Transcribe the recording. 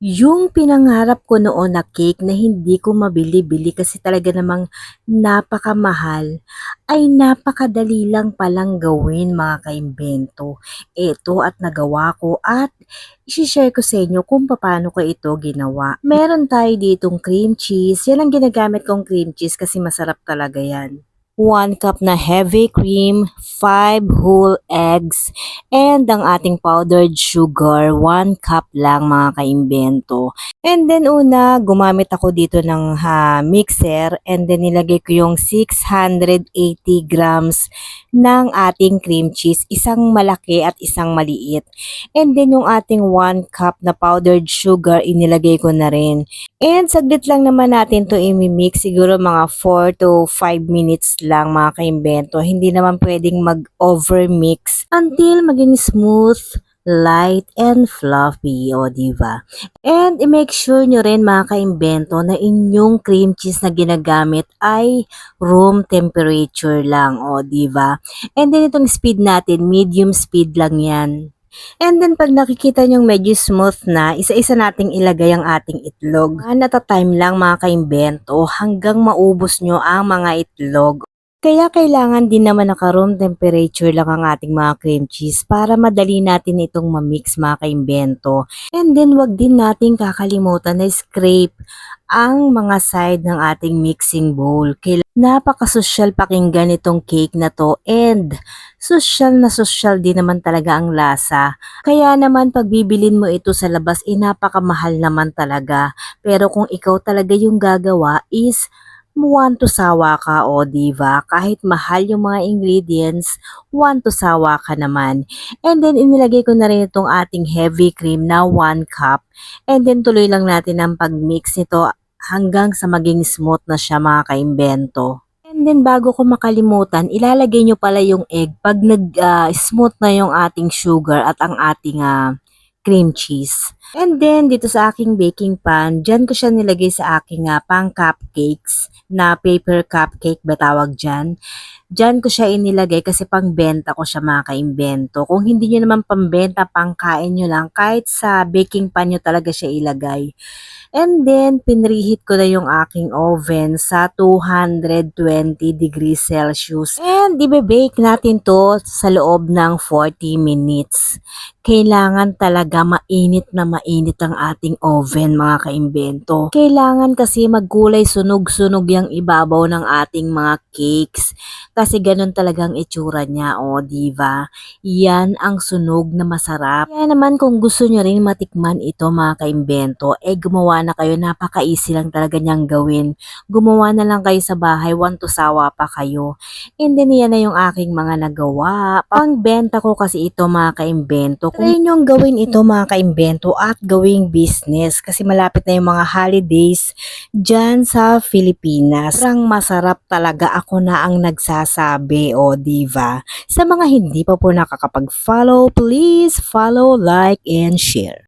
Yung pinangarap ko noon na cake na hindi ko mabili-bili kasi talaga namang napakamahal, ay napakadali lang palang gawin mga kaimbento. Ito at nagawa ko at isi-share ko sa inyo kung paano ko ito ginawa. Meron tayo ditong cream cheese. Yan ang ginagamit kong cream cheese kasi masarap talaga yan. 1 cup na heavy cream, 5 whole eggs, and ang ating powdered sugar, 1 cup lang mga kaimbento. And then una, gumamit ako dito ng mixer and then nilagay ko yung 680 grams ng ating cream cheese, isang malaki at isang maliit. And then yung ating 1 cup na powdered sugar, inilagay ko na rin. And saglit lang naman natin to imimix, siguro mga 4 to 5 minutes lang mga kaimbento. Hindi naman pwedeng mag-overmix until maging smooth, light, and fluffy, o diba? And i-make sure nyo rin mga kaimbento na inyong cream cheese na ginagamit ay room temperature lang, o diba? And then itong speed natin, medium speed lang yan. And then pag nakikita nyong medyo smooth na, isa-isa nating ilagay ang ating itlog. One at a time lang mga kaimbento hanggang maubos nyo ang mga itlog. Kaya kailangan din naman naka-room temperature lang ang ating mga cream cheese para madali natin itong ma-mix mga kaimbento. And then wag din natin kakalimutan na scrape ang mga side ng ating mixing bowl. Napaka-social pakinggan itong cake na to and social na social din naman talaga ang lasa. Kaya naman pag bibilin mo ito sa labas, napakamahal naman talaga. Pero kung ikaw talaga yung gagawa is want to sawa ka, o diba? Kahit mahal yung mga ingredients, want to sawa ka naman. And then inilagay ko na rin itong ating heavy cream na 1 cup. And then tuloy lang natin ang pag-mix nito hanggang sa maging smooth na siya mga kaimbento. And then bago ko makalimutan, ilalagay nyo pala yung egg pag nag-smooth na yung ating sugar at ang ating cream cheese. And then dito sa aking baking pan, dyan ko siya nilagay sa aking pang cupcakes na paper cupcake ba tawag dyan. Dyan ko siya inilagay kasi pang-benta ko siya mga kaimbento. Kung hindi nyo naman pang-benta, pang-kain nyo lang, kahit sa baking pan nyo talaga siya ilagay. And then, pinreheat ko na yung aking oven sa 220 degrees Celsius. And, ibe-bake natin to sa loob ng 40 minutes. Kailangan talaga mainit na mainit ang ating oven mga kaimbento. Kailangan kasi magkulay sunog-sunog yung ibabaw ng ating mga cakes. Kasi ganun talagang itsura niya, o diba? Yan ang sunog na masarap. Kaya naman kung gusto nyo rin matikman ito mga kaimbento, gumawa na kayo, napaka-easy lang talaga niyang gawin. Gumawa na lang kayo sa bahay, want to sawa pa kayo. And then yan na yung aking mga nagawa. Pangbenta ko kasi ito mga kaimbento. Try nyong gawin ito mga kaimbento at gawing business kasi malapit na yung mga holidays dyan sa Pilipinas. Parang masarap talaga, ako na ang nagsasabi, o diva. Sa mga hindi pa po nakakapag-follow, please follow, like, and share.